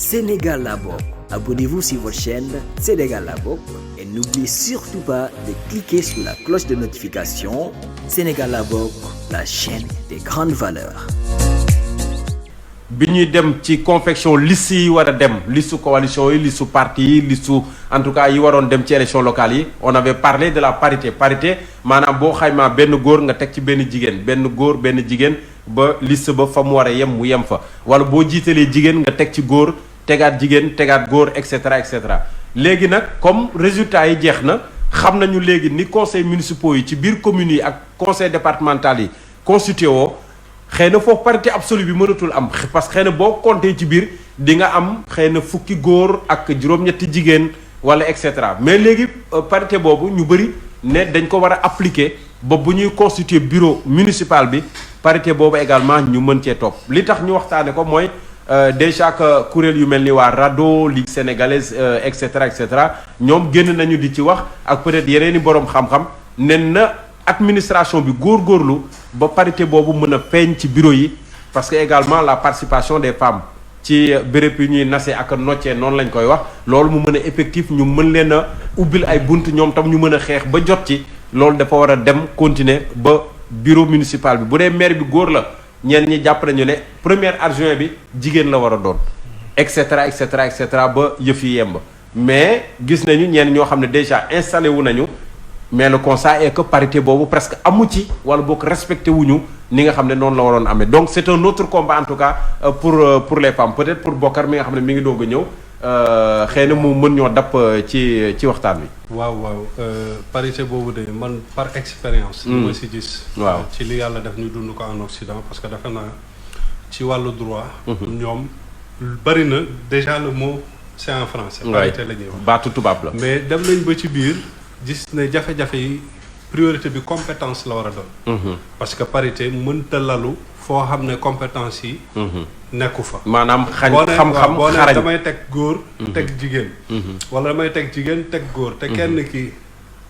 Sénégal la bokk. Abonnez-vous sur votre chaîne Sénégal la bokk et n'oubliez surtout pas de cliquer sur la cloche de notification. Sénégal la bokk, la chaîne des grandes valeurs. bi ñuy dem ci confection liste yi war a dem liste coalition yi liste parti yi liste en tout cas yi waroon dem ci élection locale yi on avait parlé de la parité maanaam boo xaymaa benn góor nga teg ci benn jigéen benn góor benn jigéen ba liste ba fa mu war a yem mu yem fa wala boo jiitalee jigéen nga teg ci góor tegaat jigéen tegaat góor et cetera et cetera léegi nag comme résultat yi jeex na xam nañu léegi ni conseils municipaux yi ci biir communes yi ak conseil départemental yi constitué woo xëy na foofu parité absolue bi mënatul am parce que xëy na boo compté ci biir di nga am xëy na fukki góor ak juróom-ñetti jigéen wala et cetera mais léegi parité boobu ñu bëri ne dañ ko war a appliquer ba bu ñuy constituer bureau municipal bi parité boobu également ñu mën cee topp li tax ñu waxtaane ko mooy déjà que kuréel yu mel ni waa RADDHO Ligue sénégalaise et cetera ñoom génn nañu di ci wax ak peut-être yeneen i boroom xam-xam nen na administration bi góorgóorlu ba parité boobu mën a feeñ ci bureau yi parce que également la participation des femmes ci béréb yi ñuy nase ak noccee noonu lañ koy wax loolu mu mën a effectif ñu mën leen a ubbil ay bunt ñoom tam ñu mën a xeex ba jot ci loolu dafa war a dem continuer ba bureau municipal bi bu dee maire bi góor la ñenn ñi jàpp nañu ne premier adjoint bi jigéen la war a doon et cetera ba yëf yi yemb mais gis nañu ñenn ñoo xam ne déjà installé wu nañu mais le constat est que parité boobu presque amu ci wala boog respecté wuñu ni nga xam ne noonu la waroon amee donc c'est un autre combat en tout cas pour les femmes peut-être pour Bokar mi nga xam ne mi ngi doog a ñëw xëy na mu mën ñoo dapp ci waxtaan wi. waaw parité boobu de man par expérience. li ma si gis. waaw ci li yàlla def ñu dund ko en Occident parce que defe naa ci wàllu droit. ñoom bari na déjà le mot c'est en français. parité la ñuy wax baatu tubaab la. mais dem nañ ba ci biir. gis ne jafe-jafe yi priorité bi compétence la war a doon. parce que parité mënta lalu foo xam ne compétence yi. nekku fa. maanaam xam-xam boo ne xarañ damay teg góor. teg jigéen. wala damay teg jigéen teg góor. te kenn ki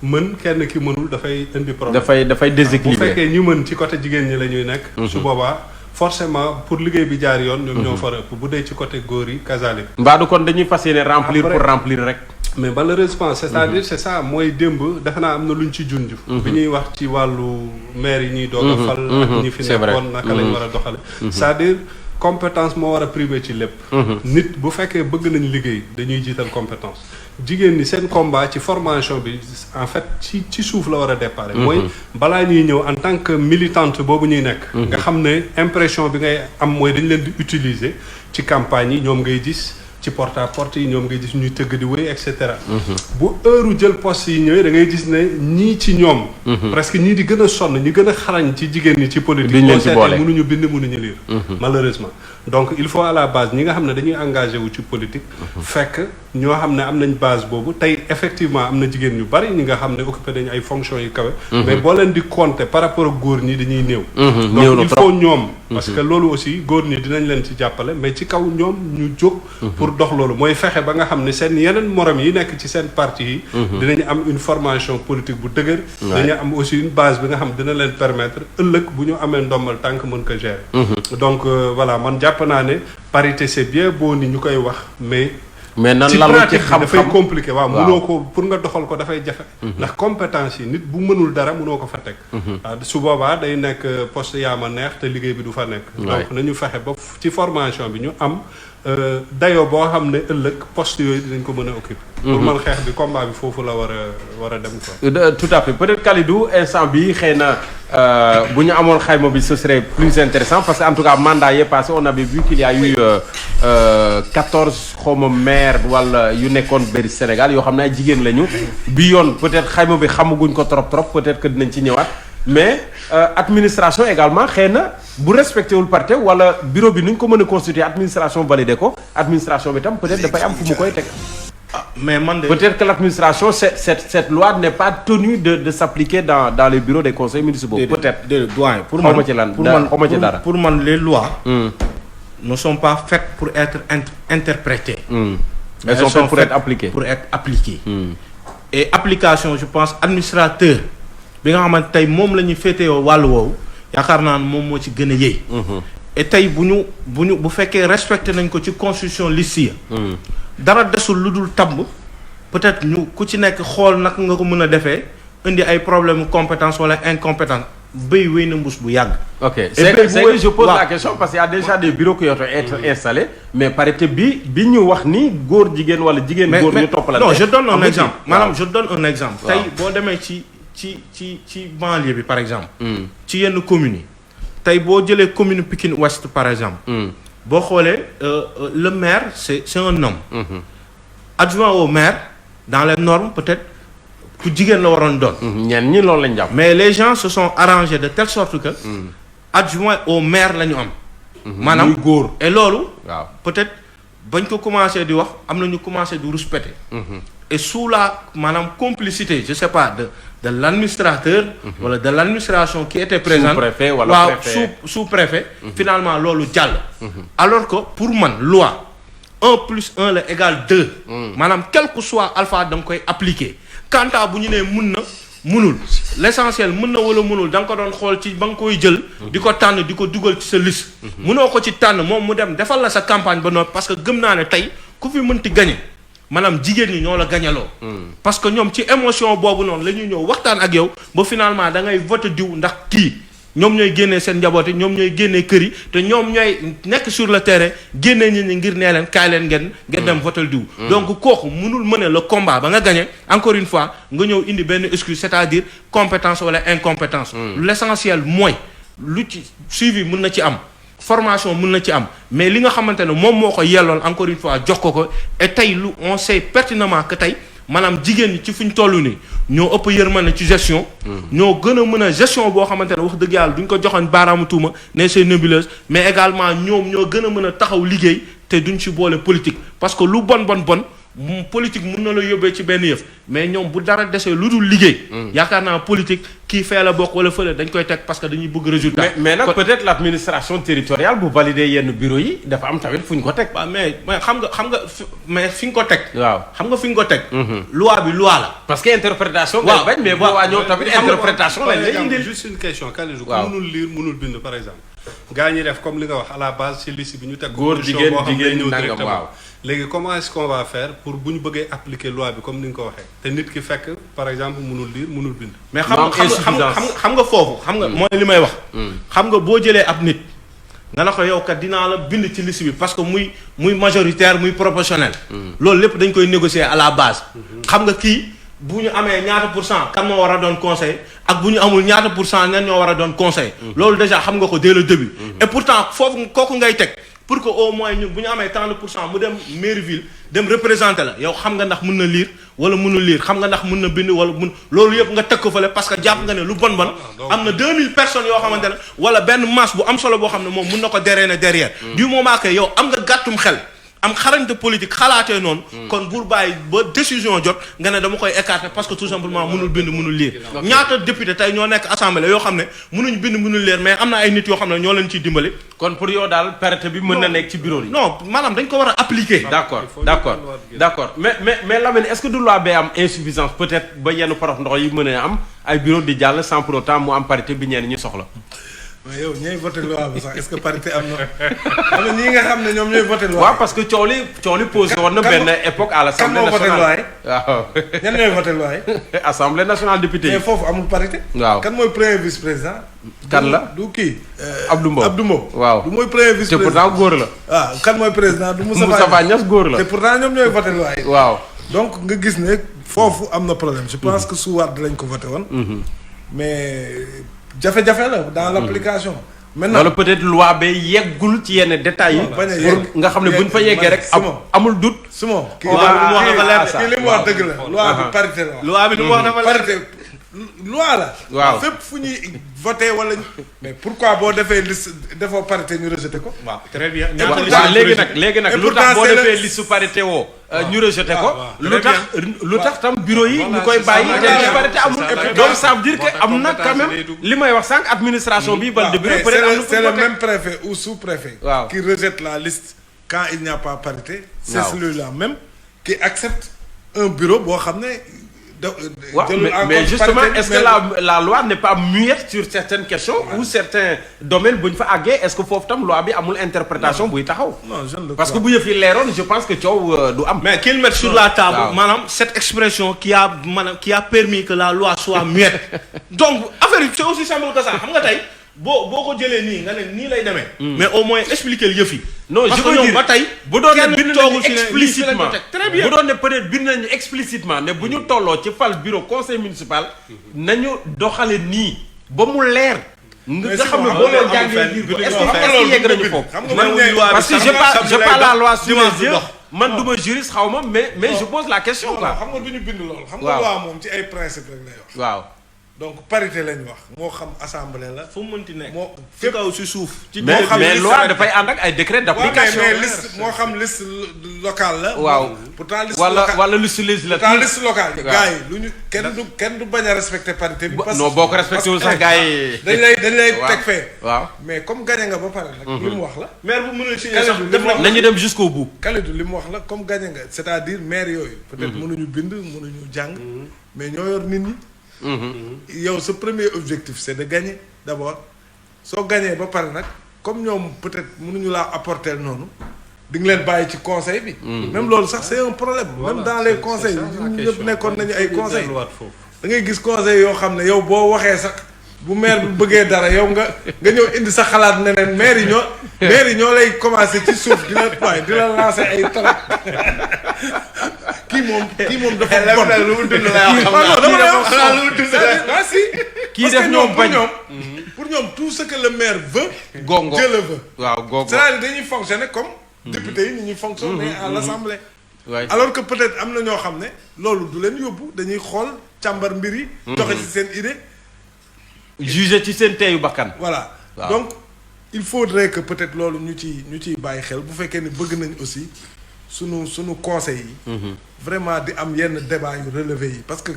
mën kenn ki mënul dafay indi problème. dafay déséquilibré bu fekkee ñi mën ci côté jigéen ñi la ñuy nekk. su boobaa forcément pour liggéey bi jaar yoon. ñoom ñoo fara ëpp bu dee ci côté góor yi kazalik. mbaa du kon dañuy fas yéene remplir pour remplir rek. mais malheureusement c'est-à-dire c'est ça mooy démb defe naa am na luñ ci junj. bi ñuy wax ci wàllu maire yi ñuy doog a fal ak ñi fi nekkoon naka lañ war a doxale c'est-à-dire compétence moo war a primer ci lépp. nit bu fekkee bëgg nañ liggéey dañuy jiital compétence. jigéen ñi seen combat ci formation bi en fait ci suuf la war a déparé. mooy balaa ñuy ñëw en tant que militante boobu ñuy nekk. nga xam ne impression bi ngay am mooy dañ leen di utiliser ci campagne yi ñoom ngay gis. ci porte à porte yi ñoom ngay gis ñuy tëgg di wéy et cetera. bu heure jël poste yi ñëwee da ngay gis ne ñii ci ñoom. presque ñii di gën a sonn ñi gën a xarañ ci jigéen ñi ci politique. boo seetee mënuñu bind mënuñu lire. malheureusement donc il faut à la base ñi nga xam ne dañuy engagé wu ci politique. fekk ñoo xam ne am nañ base boobu tey effectivement am na jigéen ñu bari ñi nga xam ne occupé dañu ay fonctions yu kawe. mais boo leen di compter par rapport ak góor ñi dañuy néew. donc il faut ñoom. parce que loolu aussi góor ñi dinañ leen ci jàppale mais ci kaw ñoom ñu jóg. pour dox loolu mooy fexe ba nga xam ne seen yeneen morom yi nekk ci seen parti yi. dinañ am une formation politique bu dëgër. dañu am aussi une base bi nga xam dina leen permettre ëllëg bu ñu amee ndombal tànk mën ko gérer. donc voilà man jàpp naa ne parité c'est bien beau ni ñu koy wax mais. nan lalu ci xam-xam dafay compliqué waaw mënoo ko pour nga doxal ko dafay jafe. ndax compétence yi nit bu mënul dara mënoo ko fa teg. su boobaa day nekk poste yaa ma neex te liggéey bi du fa nekk. donc nañu fexe ba ci formation bi ñu am. dayoo boo xam ne ëllëg poste yooyu dinañ ko mën a occuper. pour man xeex bi combat bi foofu la war a dem quoi. tout à fait peut-être Kalidou instant bi xëy na bu ñu amoon xayma bi ce serait plus intéressant parce que en tout cas mandat yee passé on avait vu qu'il y a eu 14 xawma maire wala yu nekkoon bëri Sénégal yoo xam ne ay jigéen lañu. bi yoon peut-être xayma bi xamaguñ ko trop peut-être que dinañ ci ñëwaat. mais administration également xëy na bu respecté wul parité wala bureau bi nu ñu ko mën a constituer administration validé ko administration bi tam peut-être dafay am fu mu koy teg. mais man de peut-être que l'administration cette loi n'est pas tenue de s'appliquer dans les bureaux des conseils municipaux. peut-être doyen pour man les lois. ne sont pas faites pour être interprétées. elles sont faites pour être appliquées. et application je pense administrateur. bi nga xamante tey moom la ñuy féetewoo wàllu woowu yaakaar naa ne moom moo ci gën a yëy. et tey bu fekkee respecté nañ ko ci constitution liste yi dara desul lu dul tabb peut-être ñu ku ci nekk xool nag nga ko mën a defee indi ay problème compétence wala incompétence béy wéy na mbuus bu yàgg. ok c'est que je pose la question parce qu'il y a déjà des bureaux qui ont été installés mais parité bi ñu wax ni góor jigéen wala jigéen góor ñu topp la. non je donne un exemple maanaam je donne un exemple. tey boo demee ci banlieue bi par exemple. ci yenn communes yi tey boo jëlee commune Pikine Ouest par exemple. boo xoolee le maire c'est un homme. Adjoint au maire dans les normes peut-être ku jigéen la waroon doon. ñenn ñi loolu lañ jàpp. mais les gens se sont arrangés de telle sorte que. adjoint au maire la ñu am. maanaam muy góor. et loolu. waaw peut-être bañ ko commencé di wax am na ñu commencé di rouspéter. et sous la maanaam complicité je sais pas de l'administrateur. wala de l'administration qui était présente. sous-préfet wala préfet waaw sous-préfet. finalement loolu jàll. alors que pour man loi 1+1 la égale 2. maanaam quel que soit alpha da nga koy appliquer. quant à bu ñu nee mun na munul l'essentiel mun na wala munul da nga ko doon xool ci ba nga koy jël. di ko tànn di ko dugal ci sa liste. munoo ko ci tànn moom mu dem defal la sa campagne ba noppi parce que gëm naa ne tey ku fi mënti gagné maanaam jigéen ñi ñoo la gañaloo. parce que ñoom ci émotion boobu noonu la ñuy ñëw waxtaan ak yow ba finalement da ngay voté diw ndax kii. ñoom ñooy génnee seen njaboot yi ñoom ñooy génnee kër yi te ñoom ñooy nekk sur le terrain génnee nit ñi ngir nee leen kaay leen ngeen dem votal diw donc kooku mënul mener le combat ba nga gagné encore une fois nga ñëw indi benn excuse c'est-à-dire compétence wala incompétence l'essentiel mooy lu ci suivi mën na ci am formation mën na ci am mais li nga xamante ne moom moo ko yelloon encore une fois jox ko et tey lu on sait pertinemment que tey maanaam jigéen ñi ci fu ñu toll nii ñoo ëpp yërmande ci gestion. ñoo gën a mën a gestion boo xamante ne wax dëgg yàlla duñ ko joxoon baaraamu tuuma ne c'est nébuleuse mais également ñoom ñoo gën a mën a taxaw liggéey te duñ ci boole politique parce que lu bon politique mun na la yóbbee ci benn yëf mais ñoom bu dara desee lu dul liggéey. yaakaar naa politique kii fee la bokk wala fële dañ koy teg parce que dañuy bëgg résultat. mais nag peut-être l'administration territoriale bu valider yenn bureau yi dafa am tamit fu ñu ko teg. waaw mais xam nga mais fi nga ko teg. waaw xam nga fi nga ko teg. loi bi loi la. parce que interprétation. waaw bañ mais boo waa ñoom tamit interprétation lañ lay indil. juste une question Kalidou. waaw mënul lire mënul bind par exemple. gaa ñi def comme li nga wax à la base ci liste bi ñu teg. góor jigéen nangam waaw léegi comment est-ce qu'on va faire pour bu ñu bëggee appliquer loi bi comme ni nga ko waxee te nit ki fekk par exemple mënul lire mënul bind. mais xam nga foofu xam nga mooy li may wax. xam nga boo jëlee ab nit. nga ne ko yow kat dinaa la bind ci liste bi parce que muy majoritaire muy proportionnel. loolu lépp dañ koy négocier à la base. xam nga kii bu ñu amee ñaata % kan moo war a doon conseil ak bu ñu amul ñaata % ñan ñoo war a doon conseil. loolu déjà xam nga ko dès le début. et pourtant foofu kooku ngay teg. pour que au moins ñun bu ñu amee tant de % mu dem mairie ville dem représenter la yow xam nga ndax mën na lire wala mënul lire xam nga ndax mën na bind wala mun loolu yëpp nga teg ko fële parce que jàpp nga ne lu bon am na 2000 personnes yoo xamante ne wala benn masse bu am solo boo xam ne moom mën na ko drainer derrière. du moment que yow am nga gàttum xel. am xarañte politique xalaatee noonu. kon bul bàyyi ba décision jot nga ne dama koy écarter parce que tout simplement mënul bind mënul lire. ñaata député tey ñoo nekk assemblée yoo xam ne mënuñ bind mënul lire mais am na ay nit yoo xam ne ñoo leen ciy dimbali. kon pour yow daal parité bi mën na nekk ci bureau yi. non maanaam dañ ko war a appliquer. d'accord mais Lamine est-ce que du loi bee am insuffisance peut-être ba yenn parox ndox yi mën a am ay bureau di jàll sans pour autant mu am parité bi ñenn ñi soxla. mais yow ñooy voté loi bi sax est-ce que parité am na am na ñi nga xam ne ñoom ñooy voté loi. waaw parce que coow li posé woon na benn époque à l'Assemblée nationale. waaw ñan ñooy voté loi yi. Assemblée nationale député yi. mais foofu amul parité. waaw kan mooy premier vice-président. kan la du kii. Abdou Mbow waaw du mooy premier vice-président te pourtant góor la. waaw kan mooy président du Moustapha Niasse góor la. te pourtant ñoom ñooy voté loi yi. waaw donc nga gis ne foofu am na problème je pense que su Wade lañ ko voté woon. mais jafe-jafe la dans l'application. maintenant wala peut-être loi ba yeggul ci yenn détails yi. pour nga xam ne buñ fa yeggee rek. amul doute. Simon kii li mu wax dëgg la. loi bi parité la. loi bi li mu wax dafa parité loi la. waaw fépp fu ñuy voté wala. mais pourquoi boo defee liste defoo parité ñu rejeté ko. waaw très bien. waaw léegi nag lu tax boo defee liste parité woo. ñu rejeté ko. lu tax tam bureau yi ñu koy bàyyi. te parité amul donc ça veut dire que am na quand même li may wax sànq administration bi bal de bureau peut-être am na c'est le même préfet ou sous-préfet. waaw qui rejette la liste quand il n'y a pas parité. c'est celui-là même qui accepte un bureau boo xam ne mais justement est-ce que la loi n'est pas muette sur certaines questions ou certains domaines bu ñu fa àggee est-ce que foofu tam loi bi amul interprétation buy taxaw. non je ne le parce que bu yëf yi leeroon je pense que coow du am. mais qu'il mette sur la table maanaam cette expression qui a permis que la loi soit muette donc affaire yi c'est aussi simple que ça xam nga tey boo ko jëlee nii nga ne nii lay demee. mais au moins expliquer yëf yi. non je veux dire ba tey bu doon ne bind nañu explicitement très bien bu doon ne peut-être bind nañu explicitement ne bu ñu tolloo ci fal bureau conseil municipal nañu doxale nii ba mu leer. nga xam ne boo leen jàngee lire ko est-ce que yegg nañu foofu. parce que j'ai pas la loi sous les yeux man du ma juriste xaw ma mais je pose la question quoi. xam nga du ñu bind loolu. xam nga loi moom ci ay principe rek lay wax. waaw. donc parité lañ wax moo xam assemblée la. fu mu mënti nekk moo ci kaw ci suuf. ci mais loi dafay ànd ak ay décret d'application. mais liste moo xam liste locale la. waaw pourtant liste locale wala liste législative. pourtant liste locale yi. gars yi lu ñu kenn du bañ a respecter parité bi. parce que non boo ko respecté wul sax gars yi. dañ lay teg fee. waaw mais comme gagné nga ba pare nag. li mu wax la. maire bu mënul signer sax nañu dem jusqu'au bout. Kalidou li mu wax la comme gagné nga c'est-à-dire maire yooyu. peut-être mënuñu bind mënuñu jàng. mais ñoo yor nit ñi. yow sa premier objectif c'est de gagner d'abord soo gagner ba pare nag comme ñoom peut-être mënuñu laa apporter noonu di nga leen bàyyi ci conseil bi. même loolu sax c'est un problème. même dans les conseils ñun ñëpp nekkoon nañu ay conseils. da ngay gis conseil yoo xam ne yow boo waxee sax bu maire bi bëggee dara yow nga ñëw indi sa xalaat ne leen maire yi ñoo lay commencer ci suuf di la lancer ay talak. kii moom dafa bon lu mu dund la wax kii def ñoom bañ pour ñoom tout ce que le maire veut. gongo Dieu le veut. waaw gongo c'est-à-dire dañuy fonctionner comme. député yi ni ñuy fonctionner à l'Assemblée. Ouais. alors que peut-être am na ñoo xam ne loolu du leen yóbbu dañuy xool càmbar mbir yi. joxe ci seen idée. juger ci seen teeyu bakkan. voilà waaw. donc il faudrait que peut-être loolu ñu ciy bàyyi xel bu fekkee ni bëgg nañ aussi sunu conseil yi. vraiment di am yenn débat yu relevé yi parce que.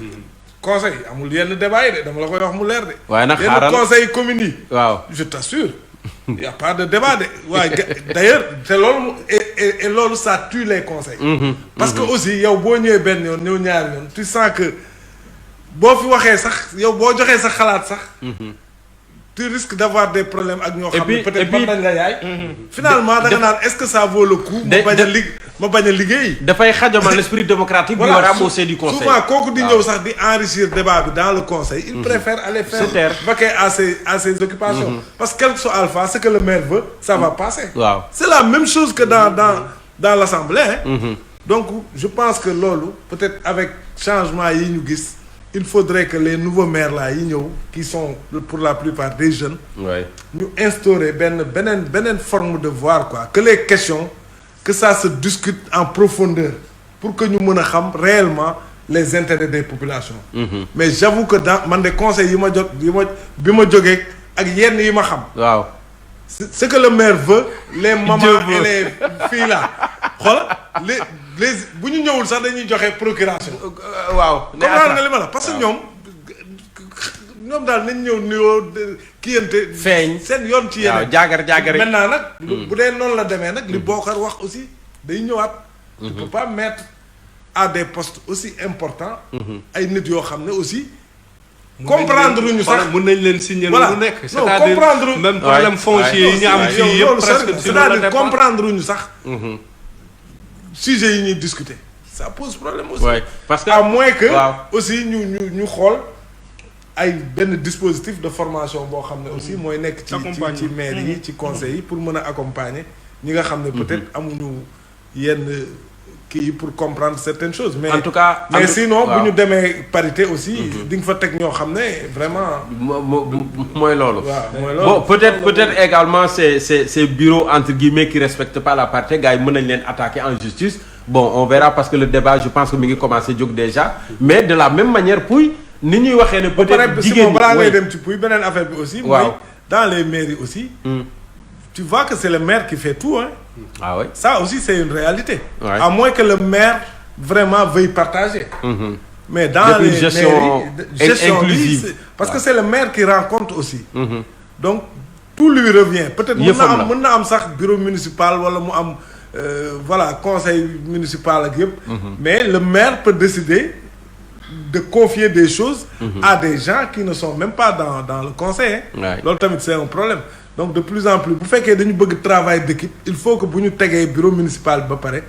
conseil amul yenn débat yi de dama la koy wax mu leer de. waaye nag xaaral yenn conseil communes yi. waaw je t'assure. y a pas de débat de waaye d'ailleurs te loolu et loolu ça tue les conseils. parce que aussi yow boo ñëwee benn yoon ñëw ñaari yoon tu sens que boo fi waxee sax yow boo joxee sa xalaat sax. tu risques d'avoir des problèmes ak ñoo xam ne peut-être mën nañ la yaay. finalement da nga naan est-ce que ça vaut le coup. ma bañ a liggéey. dafay xajamal l'esprit démocratique. bi war a am au sein du conseil. souvent kooku di ñëw sax di enrichir débat bi dans le conseil. il préfère aller faire vaquer à ses occupations. parce que quel que soit alpha ce que le maire veut ça va passer. waaw c'est la même chose que dans l'assemblée. donc je pense que loolu peut-être avec changement yi ñu gis. il faudrait que les nouveaux maires là yi ñëw qui sont pour la plupart des jeunes. ñu instaurer beneen forme de voir quoi que les questions que ça se discute en profondeur pour que ñu mën a xam réellement les intérêts des populations. mais j'avoue que dans man de conseils yi ma jot bi ma jógee ak yenn yi ma xam. waaw ce que le maire veut. les mamans et les filles là xoolal les bu ñu ñëwul sax dañuy joxe procuration. waaw comprendre nga li ma la parce que ñoom daal nañ ñëw nuyoo kiyante. feeñ seen yoon ci yeneen. waaw jaagar maintenant nag. bu dee noonu la demee nag li Bokar wax aussi day ñëwaat. tu peux pas mettre à des postes aussi importants. ay nit yoo xam ne aussi. comprendre ñu sax mën nañ leen signer lu nekk. c'est-à-dire comprendre même problème foncier yi ñu am fii yëpp presque c'est-à-dire comprendre ñu sax. sujet yi ñuy discuter. ça pose problème aussi. parce que à moins que. aussi ñu xool ay benn dispositif de formation boo xam ne aussi mooy nekk ci maire yi ci conseil yi pour mën a accompagner ñi nga xam ne peut-être amuñu yenn kii pour comprendre certaines choses. mais en tout cas mais sinon bu ñu demee parité aussi. di nga fa teg ñoo xam ne vraiment. mooy loolu. mooy loolu bon peut-être également ces bureaux entre guillemets qui respectent pas la parité gars yi mën nañ leen attaquer en justice. bon on verra parce que le débat je pense que mi ngi commencer jóg déjà. mais de la même manière Pouy ni ñuy waxee ne peut-être jigéen ñi balaa ngay dem ci Pouy beneen affaire bi aussi. mooy dans les mairies aussi. tu vois que c'est le maire qui fait tout hein. ah oui ça aussi c'est une réalité. à moins que le maire vraiment veuille partager. mais dans les gestion inclusive parce que c'est le maire qui rend compte aussi. donc tout lui revient. peut-être mën na am sax bureau municipal wala mu am voilà conseil municipal ak yëpp. mais le maire peut décider de confier des choses à des gens qui ne sont même pas dans le conseil. Loolu tamit c'est un problème. Donc de plus en plus bu fekkee dañu bëgg travail d'équipe il faut que bu ñu tegee bureau municipal ba pare.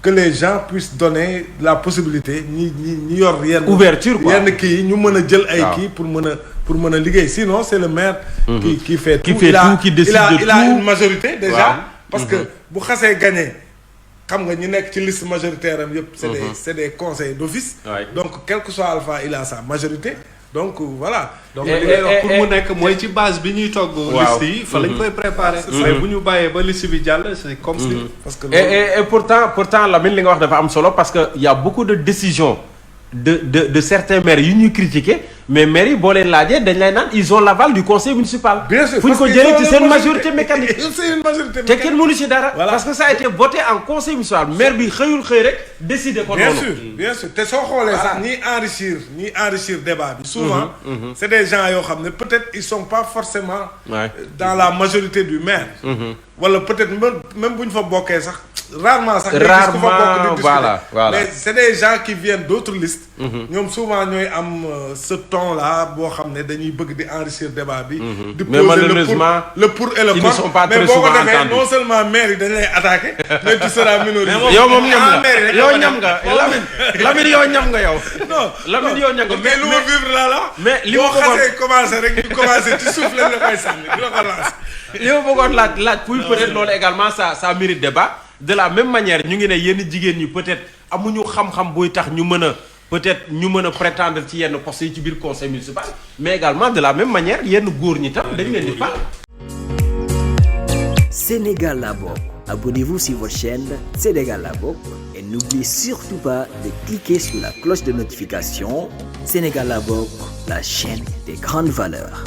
Que les gens puissent donner la possibilité ñi yor yenn. ouverture quoi yenn kii ñu mën a jël ay kii pour mën a liggéey sinon c'est le maire. qui fait tout qui décide de tout. Il a une majorité déjà. Parce que bu xasee gagné xam nga ñi nekk ci liste majoritaire am yëpp. c'est des conseils d'office. Donc quel que soit Alpha il a sa majorité. Donc voilà. donc li ngay wax pour mu nekk mooy ci base bi ñuy togg. liste yi fa lañ koy préparer. mais bu ñu bàyyee ba liste bi jàll c'est comme si. parce que et pourtant Lamine li nga wax dafa am solo parce que y a beaucoup de décisions de certains maires yu ñuy critiquer mais maires yi boo leen laajee dañ lay naan ils ont l'aval du conseil municipal. bien sûr fu ñu ko jëlee ci seen majorité mécanique. c'est une majorité mécanique te kenn mënu ci dara. parce que ça a été voté en conseil municipal maire bi xëyul xëy rek décider ko noonu. bien sûr te soo xoolee sax ñiy enrichir débat bi. souvent c'est des gens yoo xam ne peut-être ils sont pas forcément. dans la majorité du maire. wala peut-être même bu ñu fa bokkee sax. rarement voilà. Mais c'est des gens qui viennent d'autres listes. ñoom souvent ñooy am ce ton là boo xam ne dañuy bëgg di enrichir débat bi. di mais poser malheureusement le pour et le contre. ils ne sont pas très mais boo ko souvent defee entendus. non seulement maire yi dañ lay attaquer mais tu seras minorisé. yow moom ñam nga Lamine yow ñam nga yow. non Lamine yow ñam nga mais lu ma vivre là. mais li ma boo xasee commencé rek ñu commencé ci suuf lañ la koy sànni du la ko lancer. li ma bëggoon laaj pour peut-être loolu également ça mérite débat de la même manière ñu ngi ne yenn jigéen ñi peut-être amuñu xam-xam buy tax ñu mën a peut-être ñu mën a prétendre ci yenn postes yi ci biir conseil municipal mais également de la même manière yenn góor ñi tam dañ leen di fal. Sénégal la bokk. Abonnez-vous sur votre chaîne Sénégal la bokk et n'oubliez surtout pas de cliquer sur la cloche de notification. Sénégal la bokk, la chaîne des grandes valeurs.